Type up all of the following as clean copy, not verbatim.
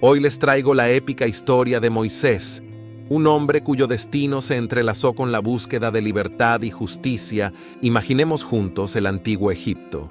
Hoy les traigo la épica historia de Moisés, un hombre cuyo destino se entrelazó con la búsqueda de libertad y justicia. Imaginemos juntos el antiguo Egipto,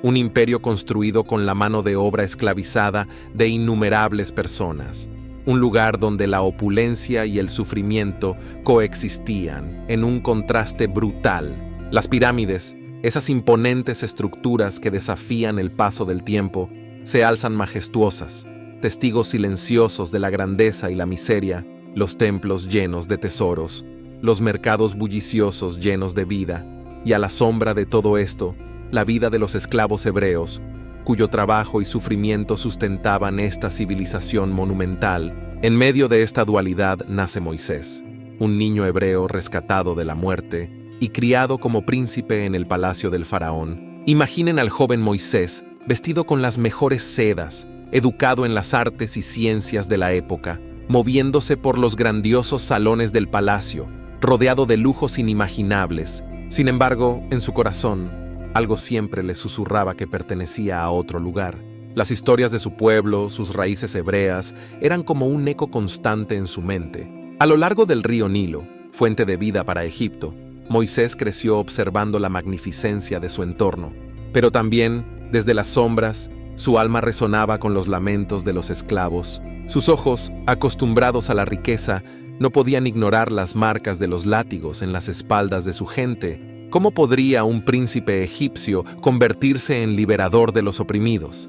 un imperio construido con la mano de obra esclavizada de innumerables personas, un lugar donde la opulencia y el sufrimiento coexistían en un contraste brutal. Las pirámides, esas imponentes estructuras que desafían el paso del tiempo, se alzan majestuosas, testigos silenciosos de la grandeza y la miseria, los templos llenos de tesoros, los mercados bulliciosos llenos de vida, y a la sombra de todo esto, la vida de los esclavos hebreos, cuyo trabajo y sufrimiento sustentaban esta civilización monumental. En medio de esta dualidad nace Moisés, un niño hebreo rescatado de la muerte y criado como príncipe en el palacio del faraón. Imaginen al joven Moisés, vestido con las mejores sedas, educado en las artes y ciencias de la época, moviéndose por los grandiosos salones del palacio, rodeado de lujos inimaginables. Sin embargo, en su corazón, algo siempre le susurraba que pertenecía a otro lugar. Las historias de su pueblo, sus raíces hebreas, eran como un eco constante en su mente. A lo largo del río Nilo, fuente de vida para Egipto, Moisés creció observando la magnificencia de su entorno. Pero también, desde las sombras, su alma resonaba con los lamentos de los esclavos. Sus ojos, acostumbrados a la riqueza, no podían ignorar las marcas de los látigos en las espaldas de su gente. ¿Cómo podría un príncipe egipcio convertirse en liberador de los oprimidos?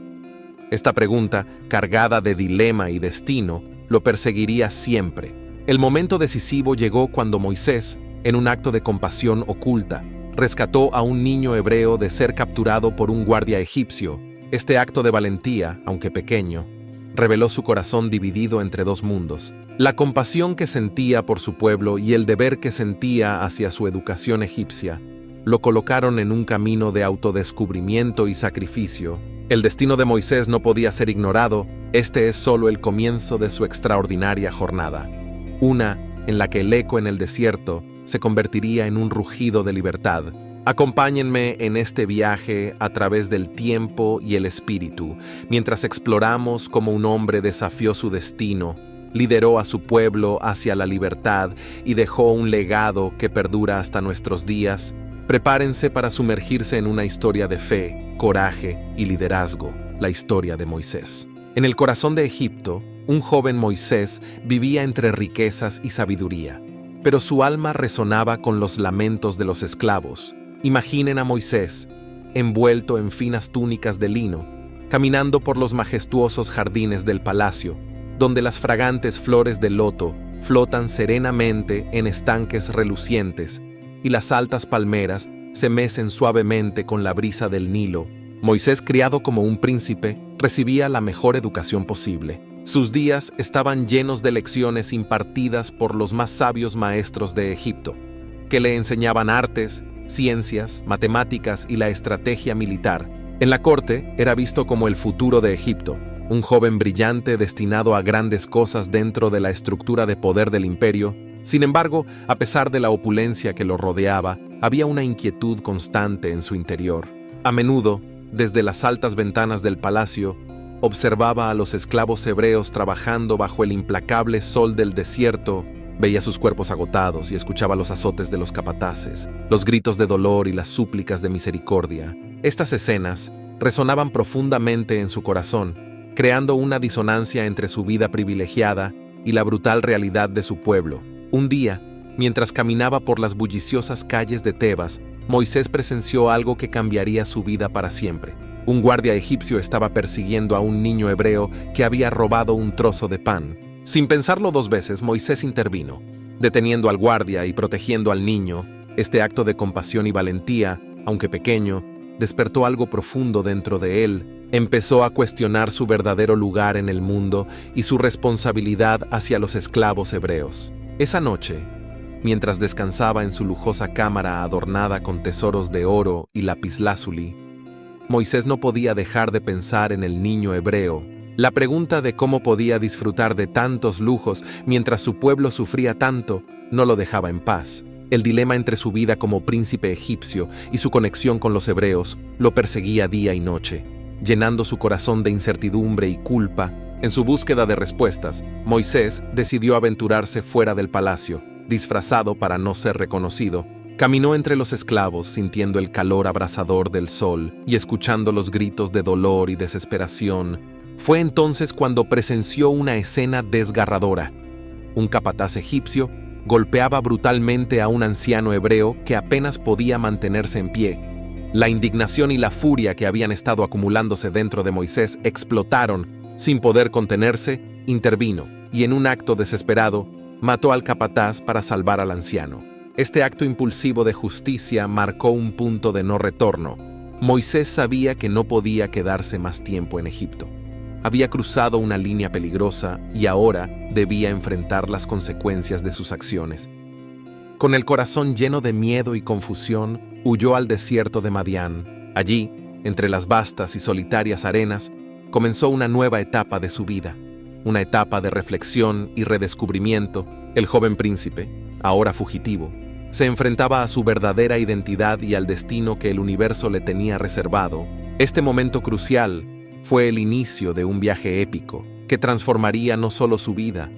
Esta pregunta, cargada de dilema y destino, lo perseguiría siempre. El momento decisivo llegó cuando Moisés, en un acto de compasión oculta, rescató a un niño hebreo de ser capturado por un guardia egipcio. Este acto de valentía, aunque pequeño, reveló su corazón dividido entre dos mundos: la compasión que sentía por su pueblo y el deber que sentía hacia su educación egipcia. Lo colocaron en un camino de autodescubrimiento y sacrificio. El destino de Moisés no podía ser ignorado. Este es solo el comienzo de su extraordinaria jornada, una en la que el eco en el desierto se convertiría en un rugido de libertad. Acompáñenme en este viaje a través del tiempo y el espíritu, mientras exploramos cómo un hombre desafió su destino, lideró a su pueblo hacia la libertad y dejó un legado que perdura hasta nuestros días. Prepárense para sumergirse en una historia de fe, coraje y liderazgo, la historia de Moisés. En el corazón de Egipto, un joven Moisés vivía entre riquezas y sabiduría, pero su alma resonaba con los lamentos de los esclavos. Imaginen a Moisés, envuelto en finas túnicas de lino, caminando por los majestuosos jardines del palacio, donde las fragantes flores de loto flotan serenamente en estanques relucientes y las altas palmeras se mecen suavemente con la brisa del Nilo. Moisés, criado como un príncipe, recibía la mejor educación posible. Sus días estaban llenos de lecciones impartidas por los más sabios maestros de Egipto, que le enseñaban artes, ciencias, matemáticas y la estrategia militar. En la corte era visto como el futuro de Egipto, un joven brillante destinado a grandes cosas dentro de la estructura de poder del imperio. Sin embargo, a pesar de la opulencia que lo rodeaba, había una inquietud constante en su interior. A menudo, desde las altas ventanas del palacio, observaba a los esclavos hebreos trabajando bajo el implacable sol del desierto. Veía sus cuerpos agotados y escuchaba los azotes de los capataces, los gritos de dolor y las súplicas de misericordia. Estas escenas resonaban profundamente en su corazón, creando una disonancia entre su vida privilegiada y la brutal realidad de su pueblo. Un día, mientras caminaba por las bulliciosas calles de Tebas, Moisés presenció algo que cambiaría su vida para siempre. Un guardia egipcio estaba persiguiendo a un niño hebreo que había robado un trozo de pan. Sin pensarlo dos veces, Moisés intervino, deteniendo al guardia y protegiendo al niño. Este acto de compasión y valentía, aunque pequeño, despertó algo profundo dentro de él. Empezó a cuestionar su verdadero lugar en el mundo y su responsabilidad hacia los esclavos hebreos. Esa noche, mientras descansaba en su lujosa cámara adornada con tesoros de oro y lapislázuli, Moisés no podía dejar de pensar en el niño hebreo. La pregunta de cómo podía disfrutar de tantos lujos mientras su pueblo sufría tanto no lo dejaba en paz. El dilema entre su vida como príncipe egipcio y su conexión con los hebreos lo perseguía día y noche, llenando su corazón de incertidumbre y culpa. En su búsqueda de respuestas, Moisés decidió aventurarse fuera del palacio, disfrazado para no ser reconocido. Caminó entre los esclavos sintiendo el calor abrasador del sol y escuchando los gritos de dolor y desesperación. Fue entonces cuando presenció una escena desgarradora. Un capataz egipcio golpeaba brutalmente a un anciano hebreo que apenas podía mantenerse en pie. La indignación y la furia que habían estado acumulándose dentro de Moisés explotaron. Sin poder contenerse, intervino y en un acto desesperado, mató al capataz para salvar al anciano. Este acto impulsivo de justicia marcó un punto de no retorno. Moisés sabía que no podía quedarse más tiempo en Egipto. Había cruzado una línea peligrosa y ahora debía enfrentar las consecuencias de sus acciones. Con el corazón lleno de miedo y confusión, huyó al desierto de Madián. Allí, entre las vastas y solitarias arenas, comenzó una nueva etapa de su vida. Una etapa de reflexión y redescubrimiento. El joven príncipe, ahora fugitivo, se enfrentaba a su verdadera identidad y al destino que el universo le tenía reservado. Este momento crucial fue el inicio de un viaje épico que transformaría no solo su vida,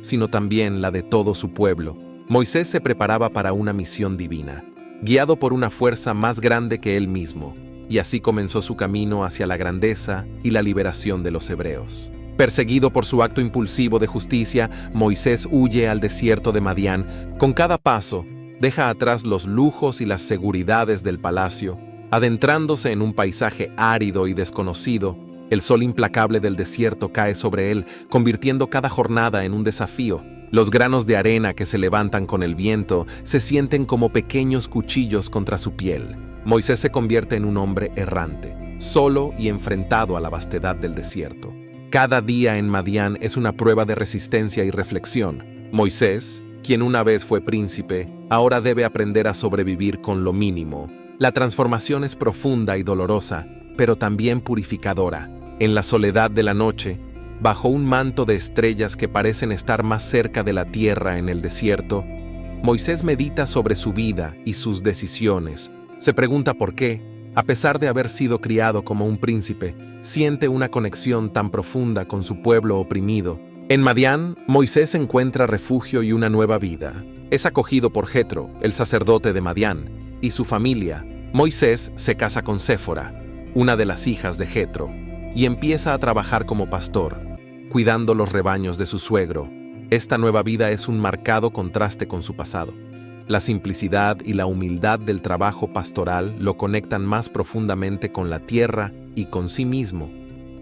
sino también la de todo su pueblo. Moisés se preparaba para una misión divina, guiado por una fuerza más grande que él mismo, y así comenzó su camino hacia la grandeza y la liberación de los hebreos. Perseguido por su acto impulsivo de justicia, Moisés huye al desierto de Madián. Con cada paso, deja atrás los lujos y las seguridades del palacio, adentrándose en un paisaje árido y desconocido. El sol implacable del desierto cae sobre él, convirtiendo cada jornada en un desafío. Los granos de arena que se levantan con el viento se sienten como pequeños cuchillos contra su piel. Moisés se convierte en un hombre errante, solo y enfrentado a la vastedad del desierto. Cada día en Madián es una prueba de resistencia y reflexión. Moisés, quien una vez fue príncipe, ahora debe aprender a sobrevivir con lo mínimo. La transformación es profunda y dolorosa, pero también purificadora. En la soledad de la noche, bajo un manto de estrellas que parecen estar más cerca de la tierra en el desierto, Moisés medita sobre su vida y sus decisiones. Se pregunta por qué, a pesar de haber sido criado como un príncipe, siente una conexión tan profunda con su pueblo oprimido. En Madián, Moisés encuentra refugio y una nueva vida. Es acogido por Jetro, el sacerdote de Madián, y su familia. Moisés se casa con Séfora, una de las hijas de Jetro, y empieza a trabajar como pastor, cuidando los rebaños de su suegro. Esta nueva vida es un marcado contraste con su pasado. La simplicidad y la humildad del trabajo pastoral lo conectan más profundamente con la tierra y con sí mismo.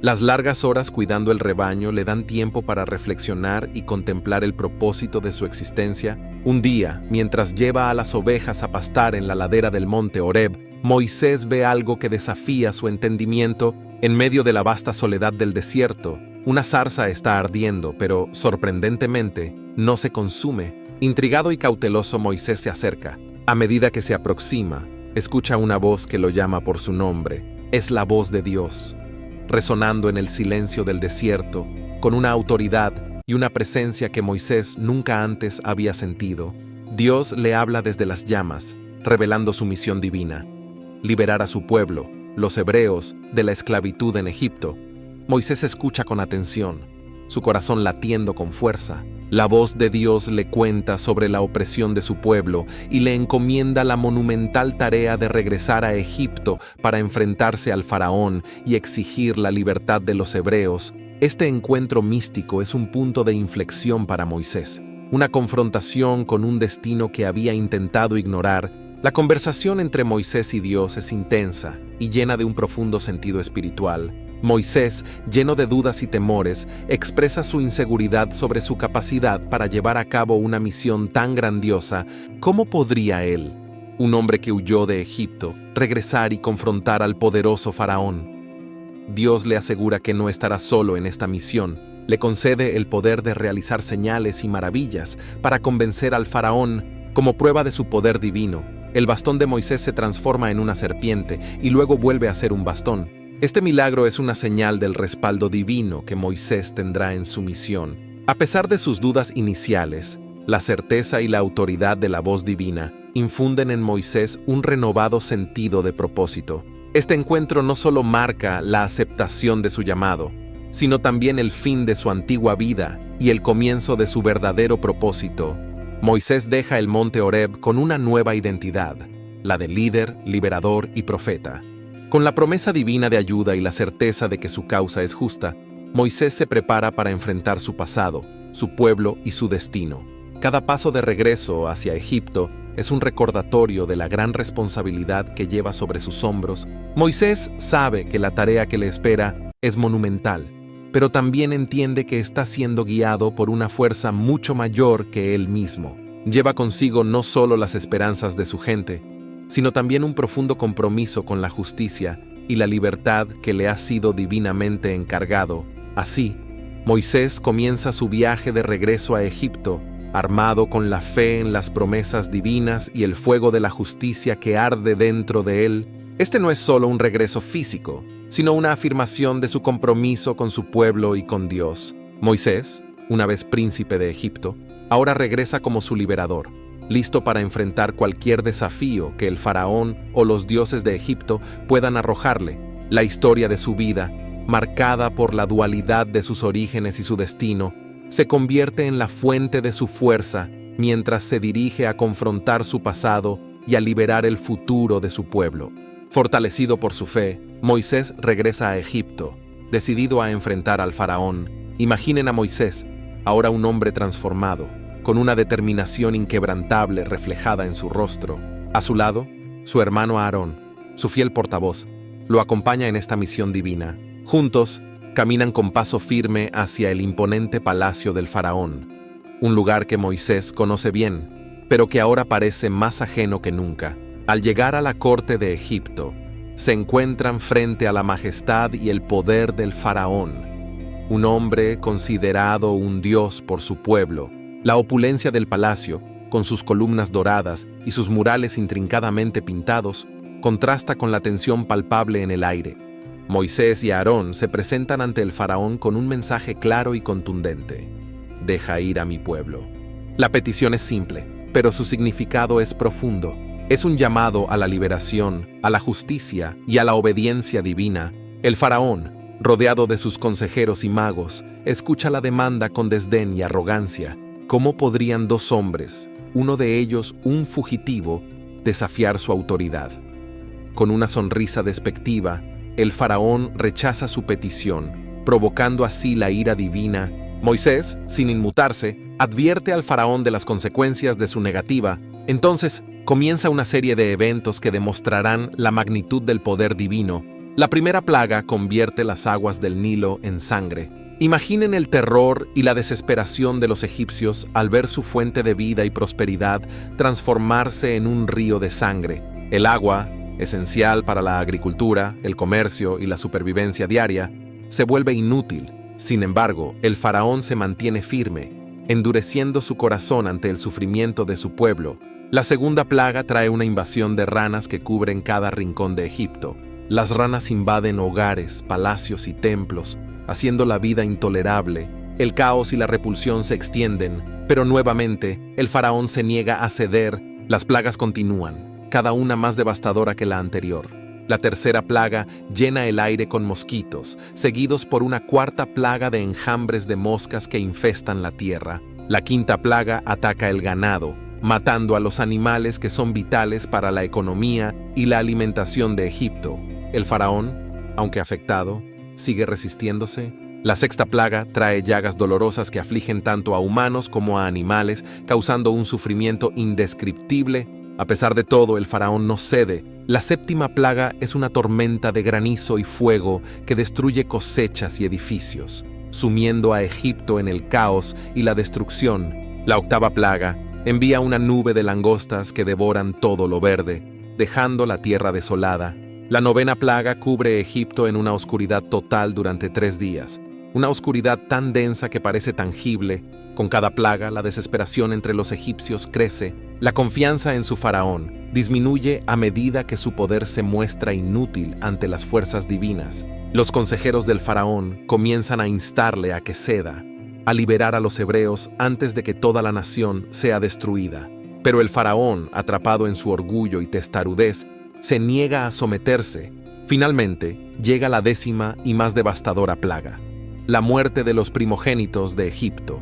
Las largas horas cuidando el rebaño le dan tiempo para reflexionar y contemplar el propósito de su existencia. Un día, mientras lleva a las ovejas a pastar en la ladera del monte Horeb, Moisés ve algo que desafía su entendimiento. En medio de la vasta soledad del desierto, una zarza está ardiendo, pero, sorprendentemente, no se consume. Intrigado y cauteloso, Moisés se acerca. A medida que se aproxima, escucha una voz que lo llama por su nombre. Es la voz de Dios, resonando en el silencio del desierto, con una autoridad y una presencia que Moisés nunca antes había sentido. Dios le habla desde las llamas, revelando su misión divina: liberar a su pueblo, los hebreos, de la esclavitud en Egipto. Moisés escucha con atención, su corazón latiendo con fuerza. La voz de Dios le cuenta sobre la opresión de su pueblo y le encomienda la monumental tarea de regresar a Egipto para enfrentarse al faraón y exigir la libertad de los hebreos. Este encuentro místico es un punto de inflexión para Moisés, una confrontación con un destino que había intentado ignorar. La conversación entre Moisés y Dios es intensa y llena de un profundo sentido espiritual. Moisés, lleno de dudas y temores, expresa su inseguridad sobre su capacidad para llevar a cabo una misión tan grandiosa. ¿Cómo podría él, un hombre que huyó de Egipto, regresar y confrontar al poderoso faraón? Dios le asegura que no estará solo en esta misión. Le concede el poder de realizar señales y maravillas para convencer al faraón. Como prueba de su poder divino, el bastón de Moisés se transforma en una serpiente y luego vuelve a ser un bastón. Este milagro es una señal del respaldo divino que Moisés tendrá en su misión. A pesar de sus dudas iniciales, la certeza y la autoridad de la voz divina infunden en Moisés un renovado sentido de propósito. Este encuentro no solo marca la aceptación de su llamado, sino también el fin de su antigua vida y el comienzo de su verdadero propósito, Moisés deja el monte Horeb con una nueva identidad, la de líder, liberador y profeta. Con la promesa divina de ayuda y la certeza de que su causa es justa, Moisés se prepara para enfrentar su pasado, su pueblo y su destino. Cada paso de regreso hacia Egipto es un recordatorio de la gran responsabilidad que lleva sobre sus hombros. Moisés sabe que la tarea que le espera es monumental, pero también entiende que está siendo guiado por una fuerza mucho mayor que él mismo. Lleva consigo no solo las esperanzas de su gente, sino también un profundo compromiso con la justicia y la libertad que le ha sido divinamente encargado. Así, Moisés comienza su viaje de regreso a Egipto, armado con la fe en las promesas divinas y el fuego de la justicia que arde dentro de él. Este no es solo un regreso físico, sino una afirmación de su compromiso con su pueblo y con Dios. Moisés, una vez príncipe de Egipto, ahora regresa como su liberador, listo para enfrentar cualquier desafío que el faraón o los dioses de Egipto puedan arrojarle. La historia de su vida, marcada por la dualidad de sus orígenes y su destino, se convierte en la fuente de su fuerza mientras se dirige a confrontar su pasado y a liberar el futuro de su pueblo. Fortalecido por su fe, Moisés regresa a Egipto, decidido a enfrentar al faraón. Imaginen a Moisés, ahora un hombre transformado, con una determinación inquebrantable reflejada en su rostro. A su lado, su hermano Aarón, su fiel portavoz, lo acompaña en esta misión divina. Juntos, caminan con paso firme hacia el imponente palacio del faraón, un lugar que Moisés conoce bien, pero que ahora parece más ajeno que nunca. Al llegar a la corte de Egipto, se encuentran frente a la majestad y el poder del faraón, un hombre considerado un dios por su pueblo. La opulencia del palacio, con sus columnas doradas y sus murales intrincadamente pintados, contrasta con la tensión palpable en el aire. Moisés y Aarón se presentan ante el faraón con un mensaje claro y contundente: deja ir a mi pueblo. La petición es simple, pero su significado es profundo. Es un llamado a la liberación, a la justicia y a la obediencia divina. El faraón, rodeado de sus consejeros y magos, escucha la demanda con desdén y arrogancia. ¿Cómo podrían dos hombres, uno de ellos un fugitivo, desafiar su autoridad? Con una sonrisa despectiva, el faraón rechaza su petición, provocando así la ira divina. Moisés, sin inmutarse, advierte al faraón de las consecuencias de su negativa. Entonces, comienza una serie de eventos que demostrarán la magnitud del poder divino. La primera plaga convierte las aguas del Nilo en sangre. Imaginen el terror y la desesperación de los egipcios al ver su fuente de vida y prosperidad transformarse en un río de sangre. El agua, esencial para la agricultura, el comercio y la supervivencia diaria, se vuelve inútil. Sin embargo, el faraón se mantiene firme, endureciendo su corazón ante el sufrimiento de su pueblo. La segunda plaga trae una invasión de ranas que cubren cada rincón de Egipto. Las ranas invaden hogares, palacios y templos, haciendo la vida intolerable. El caos y la repulsión se extienden, pero nuevamente el faraón se niega a ceder. Las plagas continúan, cada una más devastadora que la anterior. La tercera plaga llena el aire con mosquitos, seguidos por una cuarta plaga de enjambres de moscas que infestan la tierra. La quinta plaga ataca el ganado, matando a los animales que son vitales para la economía y la alimentación de Egipto. El faraón, aunque afectado, sigue resistiéndose. La sexta plaga trae llagas dolorosas que afligen tanto a humanos como a animales, causando un sufrimiento indescriptible. A pesar de todo, el faraón no cede. La séptima plaga es una tormenta de granizo y fuego que destruye cosechas y edificios, sumiendo a Egipto en el caos y la destrucción. La octava plaga envía una nube de langostas que devoran todo lo verde, dejando la tierra desolada. La novena plaga cubre Egipto en una oscuridad total durante 3 días, una oscuridad tan densa que parece tangible. Con cada plaga, la desesperación entre los egipcios crece. La confianza en su faraón disminuye a medida que su poder se muestra inútil ante las fuerzas divinas. Los consejeros del faraón comienzan a instarle a que ceda, a liberar a los hebreos antes de que toda la nación sea destruida. Pero el faraón, atrapado en su orgullo y testarudez, se niega a someterse. Finalmente, llega la 10ª y más devastadora plaga. la muerte de los primogénitos de Egipto.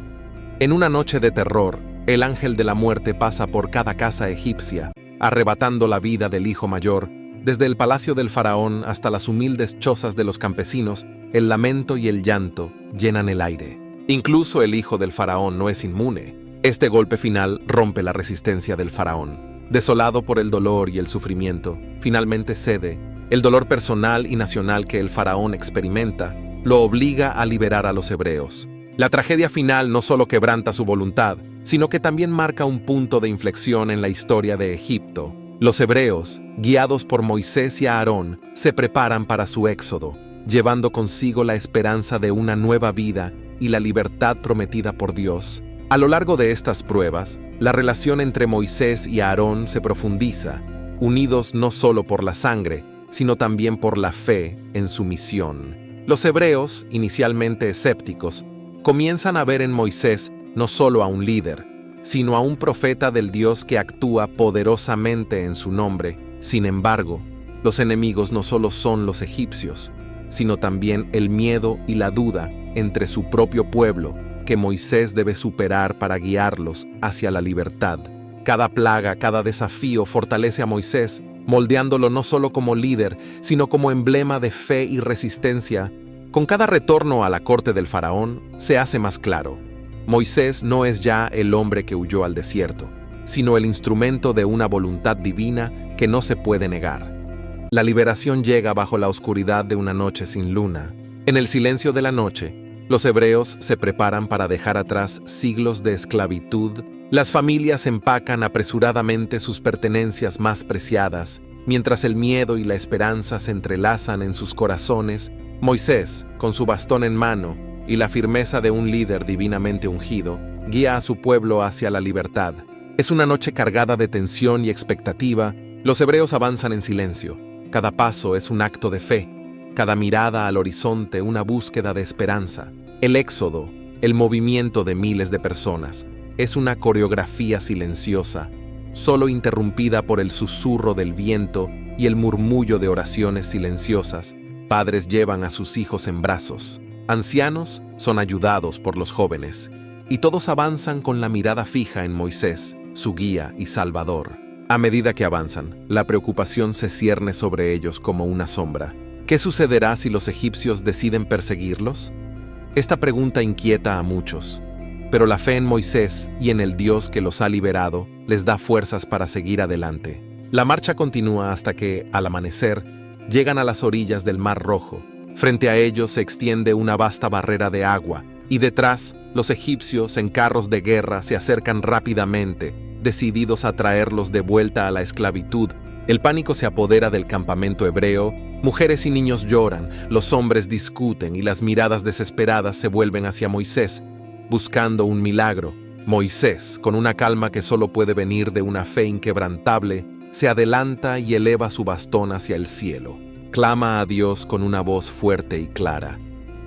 En una noche de terror, el ángel de la muerte pasa por cada casa egipcia, arrebatando la vida del hijo mayor. Desde el palacio del faraón hasta las humildes chozas de los campesinos, el lamento y el llanto llenan el aire. Incluso el hijo del faraón no es inmune. Este golpe final rompe la resistencia del faraón. Desolado por el dolor y el sufrimiento, finalmente cede. El dolor personal y nacional que el faraón experimenta lo obliga a liberar a los hebreos. La tragedia final no solo quebranta su voluntad, sino que también marca un punto de inflexión en la historia de Egipto. Los hebreos, guiados por Moisés y Aarón, se preparan para su éxodo, llevando consigo la esperanza de una nueva vida y la libertad prometida por Dios. A lo largo de estas pruebas, la relación entre Moisés y Aarón se profundiza, unidos no solo por la sangre, sino también por la fe en su misión. Los hebreos, inicialmente escépticos, comienzan a ver en Moisés no solo a un líder, sino a un profeta del Dios que actúa poderosamente en su nombre. Sin embargo, los enemigos no solo son los egipcios, sino también el miedo y la duda entre su propio pueblo que Moisés debe superar para guiarlos hacia la libertad. Cada plaga, cada desafío fortalece a Moisés, moldeándolo no solo como líder, sino como emblema de fe y resistencia. Con cada retorno a la corte del faraón, se hace más claro. Moisés no es ya el hombre que huyó al desierto, sino el instrumento de una voluntad divina que no se puede negar. La liberación llega bajo la oscuridad de una noche sin luna. En el silencio de la noche, los hebreos se preparan para dejar atrás siglos de esclavitud. Las familias empacan apresuradamente sus pertenencias más preciadas, mientras el miedo y la esperanza se entrelazan en sus corazones. Moisés, con su bastón en mano y la firmeza de un líder divinamente ungido, guía a su pueblo hacia la libertad. Es una noche cargada de tensión y expectativa. Los hebreos avanzan en silencio. Cada paso es un acto de fe, cada mirada al horizonte una búsqueda de esperanza. El éxodo, el movimiento de miles de personas, es una coreografía silenciosa, solo interrumpida por el susurro del viento y el murmullo de oraciones silenciosas. Padres llevan a sus hijos en brazos. Ancianos son ayudados por los jóvenes, y todos avanzan con la mirada fija en Moisés, su guía y salvador. A medida que avanzan, la preocupación se cierne sobre ellos como una sombra. ¿Qué sucederá si los egipcios deciden perseguirlos? Esta pregunta inquieta a muchos, pero la fe en Moisés y en el Dios que los ha liberado les da fuerzas para seguir adelante. La marcha continúa hasta que, al amanecer, llegan a las orillas del Mar Rojo. Frente a ellos se extiende una vasta barrera de agua, y detrás, los egipcios en carros de guerra se acercan rápidamente, decididos a traerlos de vuelta a la esclavitud. El pánico se apodera del campamento hebreo, mujeres y niños lloran, los hombres discuten y las miradas desesperadas se vuelven hacia Moisés, buscando un milagro. Moisés, con una calma que solo puede venir de una fe inquebrantable, se adelanta y eleva su bastón hacia el cielo. Clama a Dios con una voz fuerte y clara,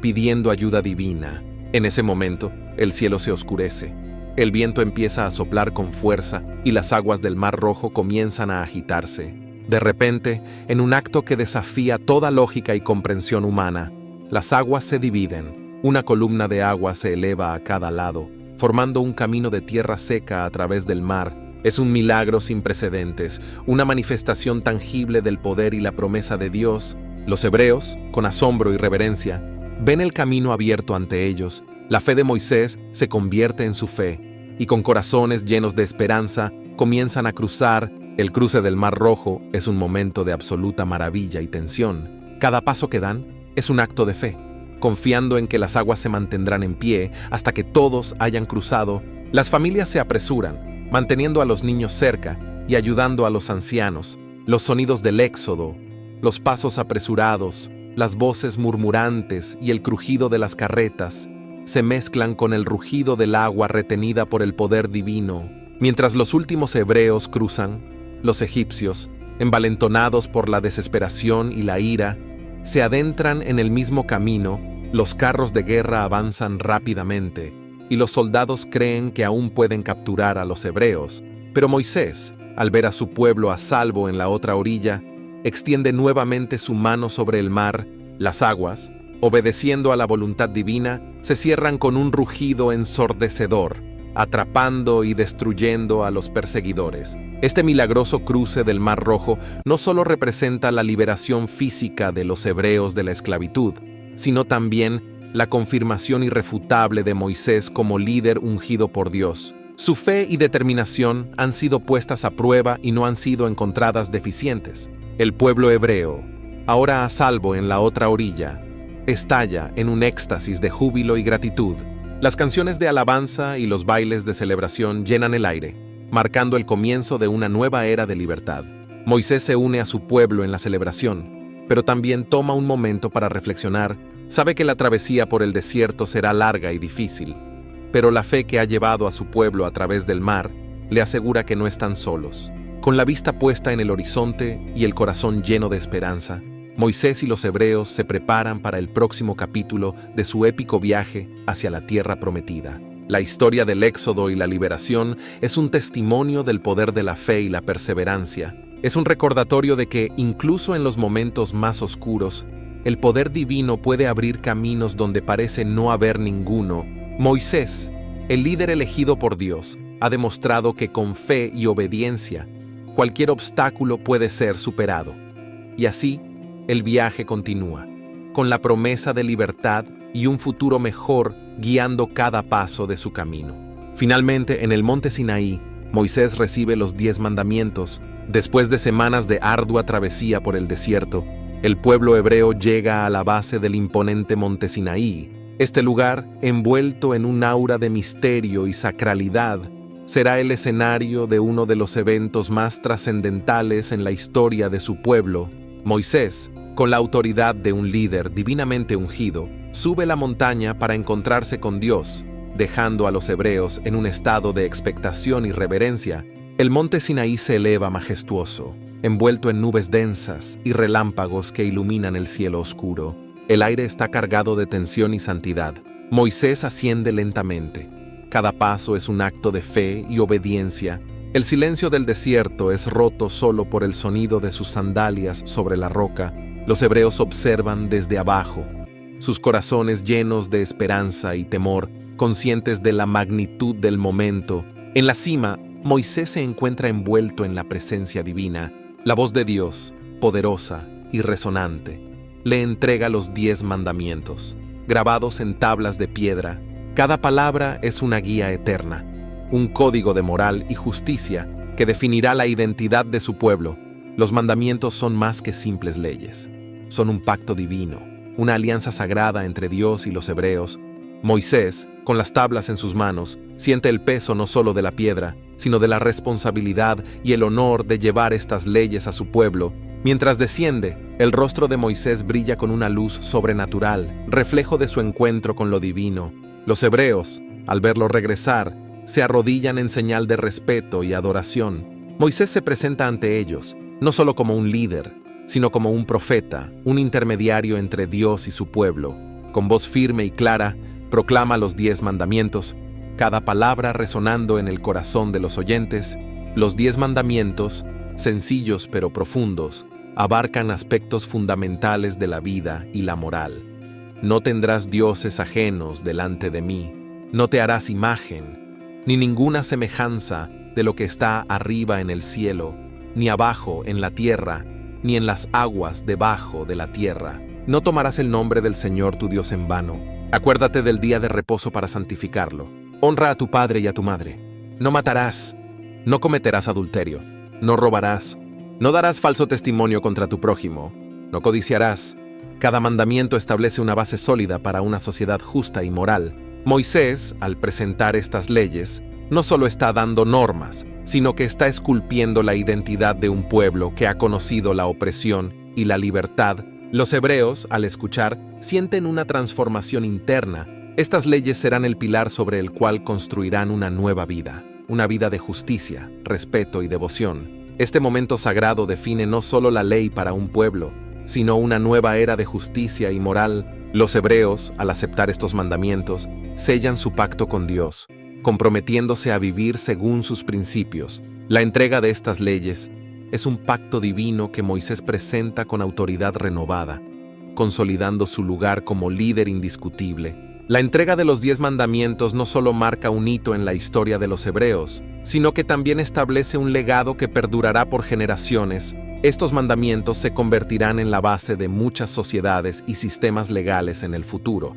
pidiendo ayuda divina. En ese momento, el cielo se oscurece. El viento empieza a soplar con fuerza y las aguas del Mar Rojo comienzan a agitarse. De repente, en un acto que desafía toda lógica y comprensión humana, las aguas se dividen. Una columna de agua se eleva a cada lado, formando un camino de tierra seca a través del mar. Es un milagro sin precedentes, una manifestación tangible del poder y la promesa de Dios. Los hebreos, con asombro y reverencia, ven el camino abierto ante ellos. La fe de Moisés se convierte en su fe, y con corazones llenos de esperanza, comienzan a cruzar. El cruce del Mar Rojo es un momento de absoluta maravilla y tensión. Cada paso que dan es un acto de fe, confiando en que las aguas se mantendrán en pie hasta que todos hayan cruzado. Las familias se apresuran, manteniendo a los niños cerca y ayudando a los ancianos. Los sonidos del éxodo, los pasos apresurados, las voces murmurantes y el crujido de las carretas se mezclan con el rugido del agua retenida por el poder divino. Mientras los últimos hebreos cruzan, los egipcios, envalentonados por la desesperación y la ira, se adentran en el mismo camino. Los carros de guerra avanzan rápidamente, y los soldados creen que aún pueden capturar a los hebreos. Pero Moisés, al ver a su pueblo a salvo en la otra orilla, extiende nuevamente su mano sobre el mar. Las aguas, obedeciendo a la voluntad divina, se cierran con un rugido ensordecedor, atrapando y destruyendo a los perseguidores. Este milagroso cruce del Mar Rojo no solo representa la liberación física de los hebreos de la esclavitud, sino también la confirmación irrefutable de Moisés como líder ungido por Dios. Su fe y determinación han sido puestas a prueba y no han sido encontradas deficientes. El pueblo hebreo, ahora a salvo en la otra orilla, estalla en un éxtasis de júbilo y gratitud. Las canciones de alabanza y los bailes de celebración llenan el aire, marcando el comienzo de una nueva era de libertad. Moisés se une a su pueblo en la celebración, pero también toma un momento para reflexionar. Sabe que la travesía por el desierto será larga y difícil, pero la fe que ha llevado a su pueblo a través del mar le asegura que no están solos. Con la vista puesta en el horizonte y el corazón lleno de esperanza, Moisés y los hebreos se preparan para el próximo capítulo de su épico viaje hacia la tierra prometida. La historia del éxodo y la liberación es un testimonio del poder de la fe y la perseverancia. Es un recordatorio de que, incluso en los momentos más oscuros, el poder divino puede abrir caminos donde parece no haber ninguno. Moisés, el líder elegido por Dios, ha demostrado que con fe y obediencia, cualquier obstáculo puede ser superado. Y así, el viaje continúa, con la promesa de libertad y un futuro mejor guiando cada paso de su camino. Finalmente, en el monte Sinaí, Moisés recibe los 10 mandamientos. Después de semanas de ardua travesía por el desierto, el pueblo hebreo llega a la base del imponente monte Sinaí. Este lugar, envuelto en un aura de misterio y sacralidad, será el escenario de uno de los eventos más trascendentales en la historia de su pueblo. Moisés, con la autoridad de un líder divinamente ungido, sube la montaña para encontrarse con Dios, dejando a los hebreos en un estado de expectación y reverencia. El monte Sinaí se eleva majestuoso, envuelto en nubes densas y relámpagos que iluminan el cielo oscuro. El aire está cargado de tensión y santidad. Moisés asciende lentamente. Cada paso es un acto de fe y obediencia. El silencio del desierto es roto solo por el sonido de sus sandalias sobre la roca. Los hebreos observan desde abajo, sus corazones llenos de esperanza y temor, conscientes de la magnitud del momento. En la cima, Moisés se encuentra envuelto en la presencia divina. La voz de Dios, poderosa y resonante, le entrega los 10 mandamientos, grabados en tablas de piedra. Cada palabra es una guía eterna, un código de moral y justicia que definirá la identidad de su pueblo. Los mandamientos son más que simples leyes. Son un pacto divino, una alianza sagrada entre Dios y los hebreos. Moisés, con las tablas en sus manos, siente el peso no solo de la piedra, sino de la responsabilidad y el honor de llevar estas leyes a su pueblo. Mientras desciende, el rostro de Moisés brilla con una luz sobrenatural, reflejo de su encuentro con lo divino. Los hebreos, al verlo regresar, se arrodillan en señal de respeto y adoración. Moisés se presenta ante ellos, no solo como un líder, sino como un profeta, un intermediario entre Dios y su pueblo. Con voz firme y clara, proclama los 10 mandamientos, cada palabra resonando en el corazón de los oyentes. Los 10 mandamientos, sencillos pero profundos, abarcan aspectos fundamentales de la vida y la moral. No tendrás dioses ajenos delante de mí, no te harás imagen, ni ninguna semejanza de lo que está arriba en el cielo, ni abajo en la tierra, ni en las aguas debajo de la tierra. No tomarás el nombre del Señor tu Dios en vano. Acuérdate del día de reposo para santificarlo. Honra a tu padre y a tu madre. No matarás, no cometerás adulterio, no robarás, no darás falso testimonio contra tu prójimo, no codiciarás. Cada mandamiento establece una base sólida para una sociedad justa y moral. Moisés, al presentar estas leyes, no solo está dando normas, sino que está esculpiendo la identidad de un pueblo que ha conocido la opresión y la libertad. Los hebreos, al escuchar, sienten una transformación interna. Estas leyes serán el pilar sobre el cual construirán una nueva vida, una vida de justicia, respeto y devoción. Este momento sagrado define no solo la ley para un pueblo, sino una nueva era de justicia y moral. Los hebreos, al aceptar estos mandamientos, sellan su pacto con Dios, comprometiéndose a vivir según sus principios. La entrega de estas leyes es un pacto divino que Moisés presenta con autoridad renovada. consolidando su lugar como líder indiscutible. La entrega de los 10 mandamientos no solo marca un hito en la historia de los hebreos, sino que también establece un legado que perdurará por generaciones. Estos mandamientos se convertirán en la base de muchas sociedades y sistemas legales en el futuro.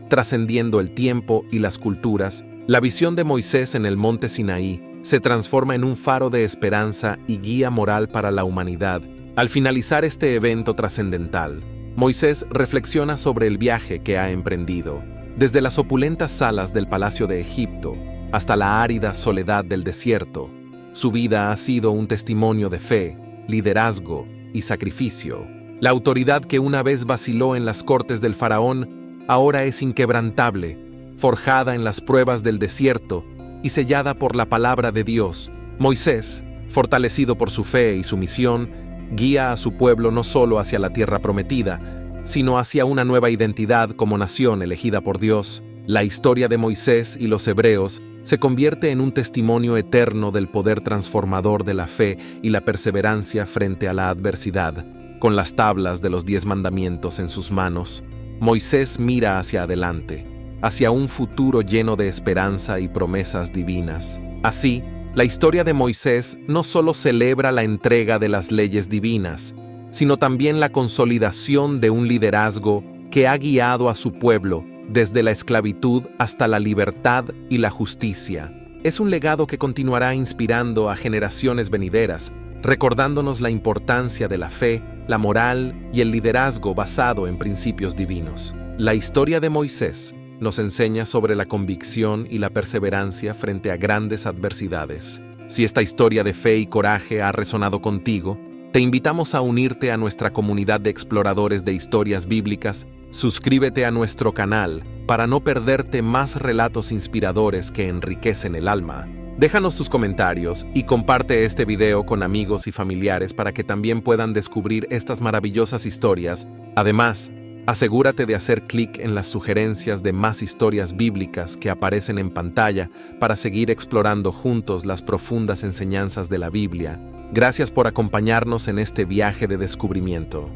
Trascendiendo el tiempo y las culturas, la visión de Moisés en el monte Sinaí se transforma en un faro de esperanza y guía moral para la humanidad. Al finalizar este evento trascendental, Moisés reflexiona sobre el viaje que ha emprendido, desde las opulentas salas del palacio de Egipto hasta la árida soledad del desierto. Su vida ha sido un testimonio de fe, liderazgo y sacrificio. La autoridad que una vez vaciló en las cortes del faraón ahora es inquebrantable, forjada en las pruebas del desierto y sellada por la palabra de Dios. Moisés, fortalecido por su fe y su misión, guía a su pueblo no solo hacia la tierra prometida, sino hacia una nueva identidad como nación elegida por Dios. La historia de Moisés y los hebreos se convierte en un testimonio eterno del poder transformador de la fe y la perseverancia frente a la adversidad. Con las tablas de los 10 mandamientos en sus manos, Moisés mira hacia adelante, hacia un futuro lleno de esperanza y promesas divinas. Así, la historia de Moisés no solo celebra la entrega de las leyes divinas, sino también la consolidación de un liderazgo que ha guiado a su pueblo desde la esclavitud hasta la libertad y la justicia. Es un legado que continuará inspirando a generaciones venideras, recordándonos la importancia de la fe, la moral y el liderazgo basado en principios divinos. La historia de Moisés nos enseña sobre la convicción y la perseverancia frente a grandes adversidades. Si esta historia de fe y coraje ha resonado contigo, te invitamos a unirte a nuestra comunidad de exploradores de historias bíblicas. Suscríbete a nuestro canal para no perderte más relatos inspiradores que enriquecen el alma. Déjanos tus comentarios y comparte este video con amigos y familiares para que también puedan descubrir estas maravillosas historias. Además, asegúrate de hacer clic en las sugerencias de más historias bíblicas que aparecen en pantalla para seguir explorando juntos las profundas enseñanzas de la Biblia. Gracias por acompañarnos en este viaje de descubrimiento.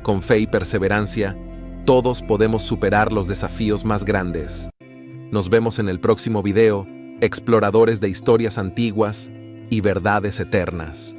Con fe y perseverancia, todos podemos superar los desafíos más grandes. Nos vemos en el próximo video, exploradores de historias antiguas y verdades eternas.